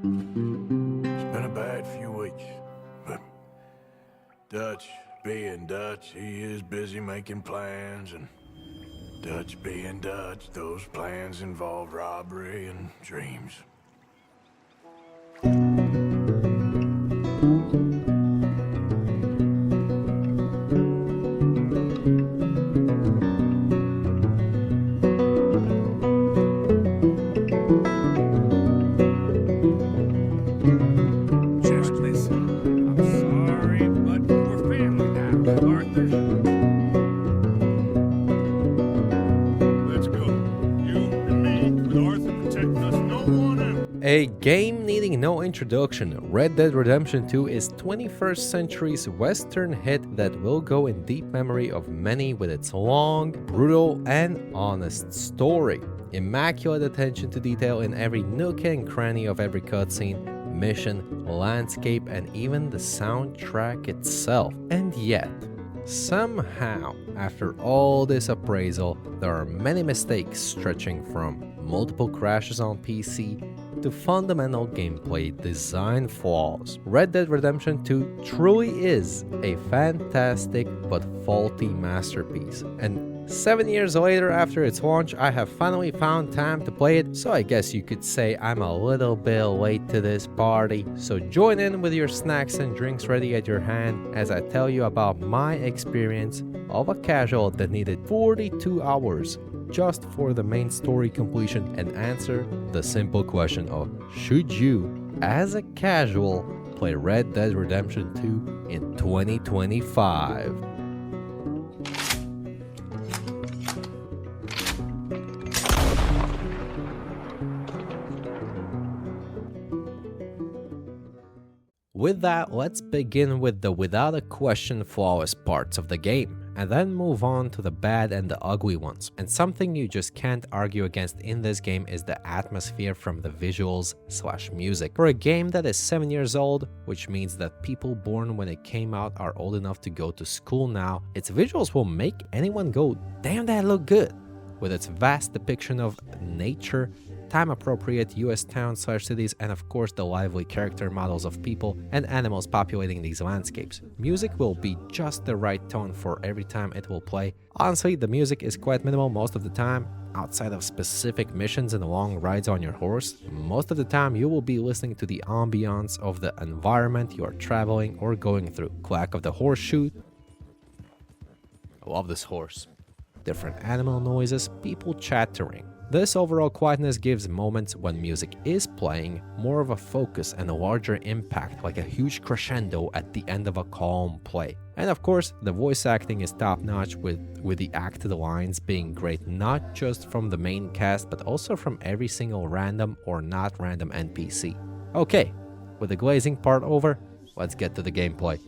It's been a bad few weeks, but Dutch being Dutch, he is busy making plans, and Dutch being Dutch, those plans involve robbery and dreams. Just listen. I'm sorry, but we're family now, Arthur. Let's go. You and me, with Arthur protecting us, no one else. A game needing no introduction, Red Dead Redemption 2 is 21st century's western hit that will go in deep memory of many with its long, brutal, and honest story. Immaculate attention to detail in every nook and cranny of every cutscene, mission, landscape, and even the soundtrack itself. And yet, somehow, after all this appraisal, there are many mistakes stretching from multiple crashes on PC to fundamental gameplay design flaws. Red Dead Redemption 2 truly is a fantastic but faulty masterpiece, and 7 years later after its launch, I have finally found time to play it, so I guess you could say I'm a little bit late to this party. So join in with your snacks and drinks ready at your hand as I tell you about my experience of a casual that needed 42 hours just for the main story completion and answer the simple question of should you, as a casual, play Red Dead Redemption 2 in 2025? With that, let's begin with the without a question flawless parts of the game, and then move on to the bad and the ugly ones. And something you just can't argue against in this game is the atmosphere from the visuals/music. For a game that is 7 years old, which means that people born when it came out are old enough to go to school now, its visuals will make anyone go, damn, that look good. With its vast depiction of nature, time-appropriate US towns/cities, and of course the lively character models of people and animals populating these landscapes. Music will be just the right tone for every time it will play. Honestly, the music is quite minimal most of the time, outside of specific missions and long rides on your horse. Most of the time you will be listening to the ambiance of the environment you are traveling or going through. Clack of the horseshoe. I love this horse. Different animal noises, people chattering. This overall quietness gives moments when music is playing more of a focus and a larger impact, like a huge crescendo at the end of a calm play. And of course, the voice acting is top-notch with the acted lines being great not just from the main cast but also from every single random or not random NPC. Okay, with the glazing part over, let's get to the gameplay.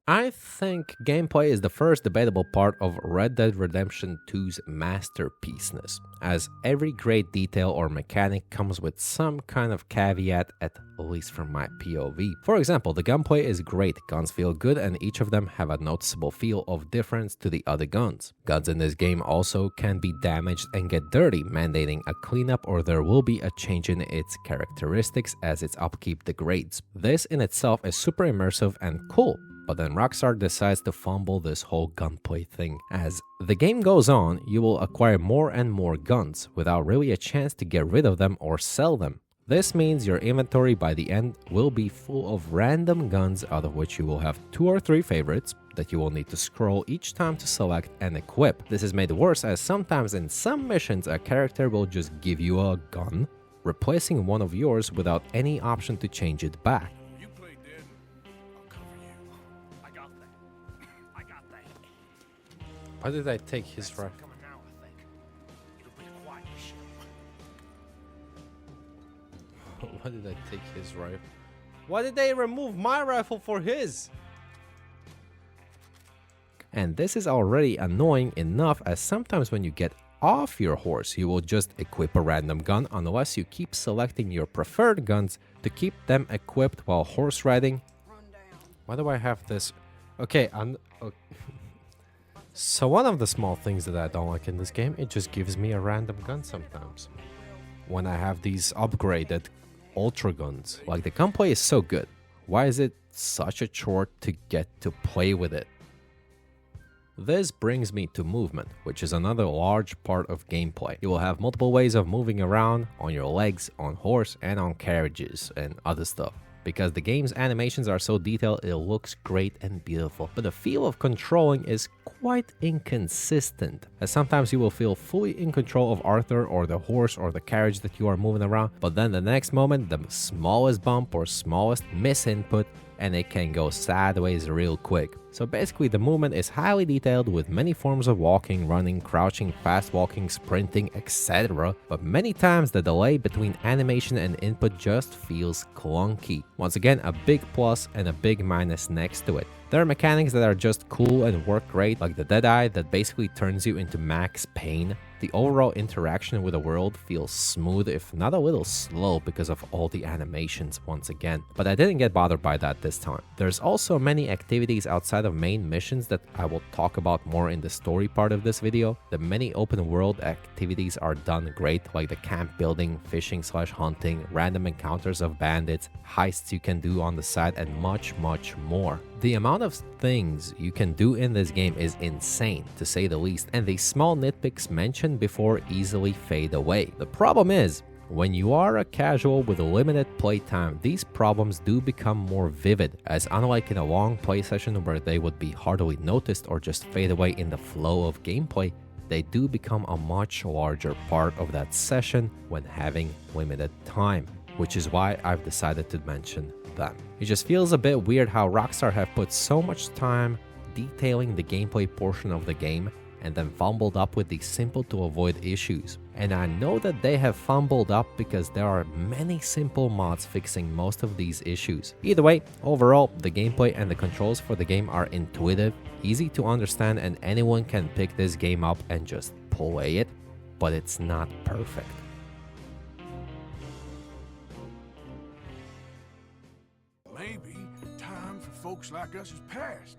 I think gameplay is the first debatable part of Red Dead Redemption 2's masterpiece-ness, as every great detail or mechanic comes with some kind of caveat, at least from my POV. For example, the gunplay is great, guns feel good, and each of them have a noticeable feel of difference to the other guns. Guns in this game also can be damaged and get dirty, mandating a cleanup or there will be a change in its characteristics as its upkeep degrades. This in itself is super immersive and cool. But then Rockstar decides to fumble this whole gunplay thing. As the game goes on, you will acquire more and more guns without really a chance to get rid of them or sell them. This means your inventory by the end will be full of random guns, out of which you will have 2 or 3 favorites that you will need to scroll each time to select and equip. This is made worse as sometimes in some missions a character will just give you a gun, replacing one of yours without any option to change it back. Why did I take his rifle? Why did I take his rifle? Why did they remove my rifle for his? And this is already annoying enough, as sometimes when you get off your horse, you will just equip a random gun unless you keep selecting your preferred guns to keep them equipped while horse riding. Why do I have this? Okay, so one of the small things that I don't like in this game, it just gives me a random gun sometimes. when I have these upgraded ultra guns? Like, the gunplay is so good. Why is it such a chore to get to play with it? This brings me to movement, which is another large part of gameplay. You will have multiple ways of moving around on your legs, on horse, and on carriages and other stuff. Because the game's animations are so detailed, it looks great and beautiful. But the feel of controlling is quite inconsistent, as sometimes you will feel fully in control of Arthur or the horse or the carriage that you are moving around, but then the next moment, the smallest bump or smallest misinput, and it can go sideways real quick. So basically the movement is highly detailed with many forms of walking, running, crouching, fast walking, sprinting, etc. But many times the delay between animation and input just feels clunky. Once again, a big plus and a big minus next to it. There are mechanics that are just cool and work great, like the Deadeye that basically turns you into Max Payne. The overall interaction with the world feels smooth, if not a little slow because of all the animations once again. But I didn't get bothered by that this time. There's also many activities outside of main missions that I will talk about more in the story part of this video. The many open world activities are done great, like the camp building, fishing/hunting, random encounters of bandits, heists you can do on the side, and much more. The amount of things you can do in this game is insane, to say the least, and the small nitpicks mentioned before easily fade away. The problem is, when you are a casual with a limited playtime, these problems do become more vivid, as unlike in a long play session where they would be hardly noticed or just fade away in the flow of gameplay, they do become a much larger part of that session when having limited time, which is why I've decided to mention them. It just feels a bit weird how Rockstar have put so much time detailing the gameplay portion of the game and then fumbled up with these simple to avoid issues. And I know that they have fumbled up because there are many simple mods fixing most of these issues. Either way, overall, the gameplay and the controls for the game are intuitive, easy to understand, and anyone can pick this game up and just play it, but it's not perfect. Maybe time for folks like us is past.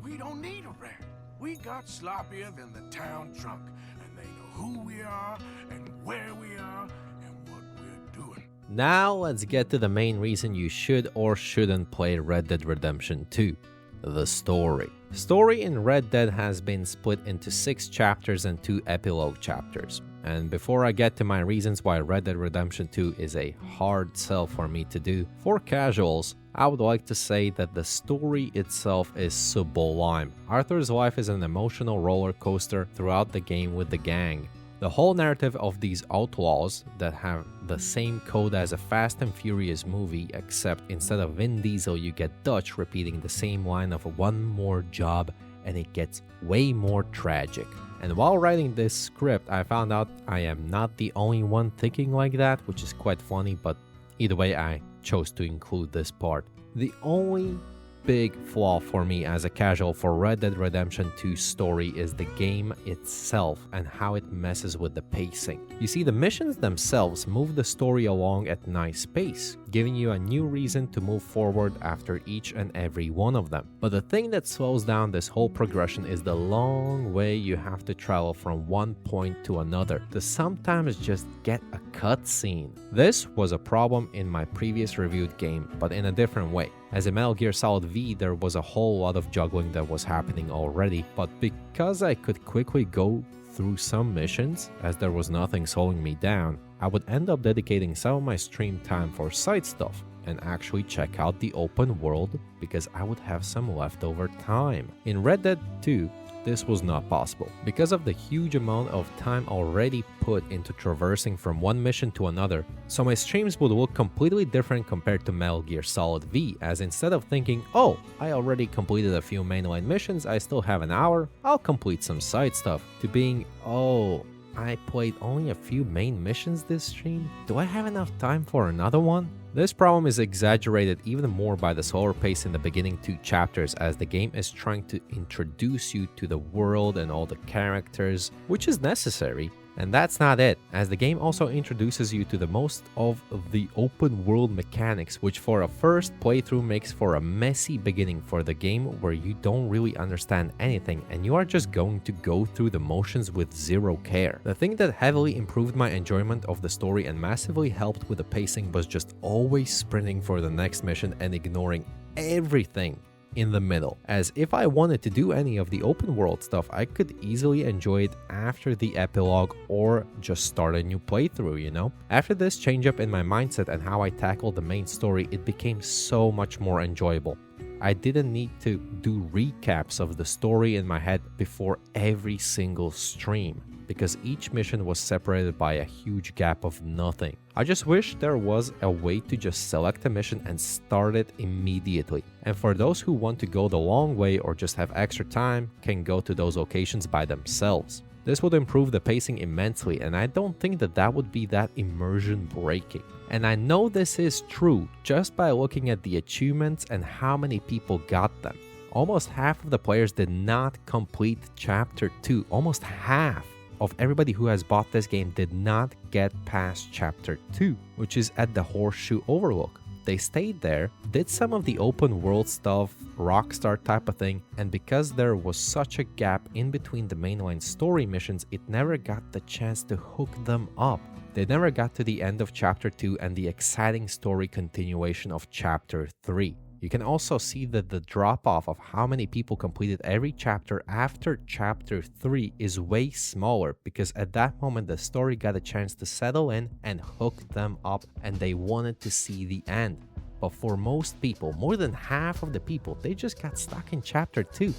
We don't need a rat. We got sloppier than the town drunk, and they know who we are and where we are and what we're doing. Now let's get to the main reason you should or shouldn't play Red Dead Redemption 2. The story. Story in Red Dead has been split into 6 chapters and 2 epilogue chapters. And before I get to my reasons why Red Dead Redemption 2 is a hard sell for me to do, for casuals, I would like to say that the story itself is sublime. Arthur's life is an emotional roller coaster throughout the game with the gang. The whole narrative of these outlaws that have the same code as a Fast and Furious movie, except instead of Vin Diesel you get Dutch repeating the same line of one more job, and it gets way more tragic. And while writing this script, I found out I am not the only one thinking like that, which is quite funny, but either way I chose to include this part. The only big flaw for me as a casual for Red Dead Redemption 2's story is the game itself and how it messes with the pacing. You see, the missions themselves move the story along at nice pace, giving you a new reason to move forward after each and every one of them. But the thing that slows down this whole progression is the long way you have to travel from one point to another to sometimes just get a cutscene. This was a problem in my previous reviewed game, but in a different way. As in Metal Gear Solid V, there was a whole lot of juggling that was happening already, but because I could quickly go through some missions, as there was nothing slowing me down, I would end up dedicating some of my stream time for side stuff and actually check out the open world because I would have some leftover time. In Red Dead 2, this was not possible because of the huge amount of time already put into traversing from one mission to another, so my streams would look completely different compared to Metal Gear Solid V, as instead of thinking, oh, I already completed a few mainline missions, I still have an hour, I'll complete some side stuff, to being, oh, I played only a few main missions this stream? Do I have enough time for another one? This problem is exaggerated even more by the slower pace in the beginning 2 chapters, as the game is trying to introduce you to the world and all the characters, which is necessary, And that's not it, as the game also introduces you to the most of the open world mechanics, which for a first playthrough makes for a messy beginning for the game where you don't really understand anything and you are just going to go through the motions with zero care. The thing that heavily improved my enjoyment of the story and massively helped with the pacing was just always sprinting for the next mission and ignoring everything in the middle, as if I wanted to do any of the open world stuff, I could easily enjoy it after the epilogue or just start a new playthrough, you know? After this change up in my mindset and how I tackled the main story, it became so much more enjoyable. I didn't need to do recaps of the story in my head before every single stream, because each mission was separated by a huge gap of nothing. I just wish there was a way to just select a mission and start it immediately. And for those who want to go the long way or just have extra time, can go to those locations by themselves. This would improve the pacing immensely, and I don't think that would be that immersion breaking. And I know this is true just by looking at the achievements and how many people got them. Almost half of the players did not complete Chapter 2, almost half of everybody who has bought this game did not get past Chapter 2, which is at the Horseshoe Overlook. They stayed there, did some of the open world stuff, rockstar type of thing, and because there was such a gap in between the mainline story missions, it never got the chance to hook them up. They never got to the end of Chapter 2 and the exciting story continuation of Chapter 3. You can also see that the drop-off of how many people completed every chapter after Chapter 3 is way smaller, because at that moment the story got a chance to settle in and hook them up and they wanted to see the end. But for most people, more than half of the people, they just got stuck in Chapter 2.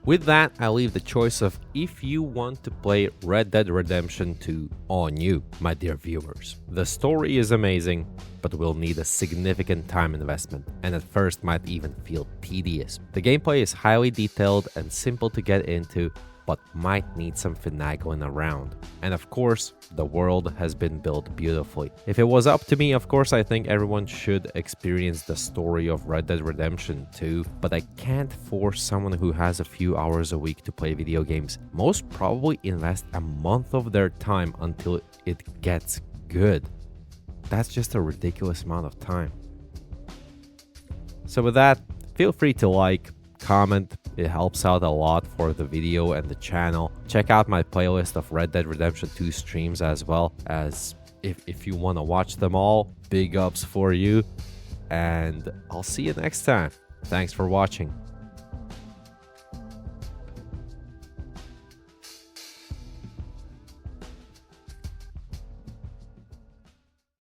With that, I leave the choice of if you want to play Red Dead Redemption 2 on you, my dear viewers. The story is amazing, but will need a significant time investment, and at first might even feel tedious. The gameplay is highly detailed and simple to get into, but might need some finagling around. And of course, the world has been built beautifully. If it was up to me, of course, I think everyone should experience the story of Red Dead Redemption 2, but I can't force someone who has a few hours a week to play video games. Most probably invest a month of their time until it gets good. That's just a ridiculous amount of time. So with that, feel free to like, comment, it helps out a lot for the video and the channel. Check out my playlist of Red Dead Redemption 2 streams as well, as if you want to watch them all, big ups for you, and I'll see you next time. Thanks for watching.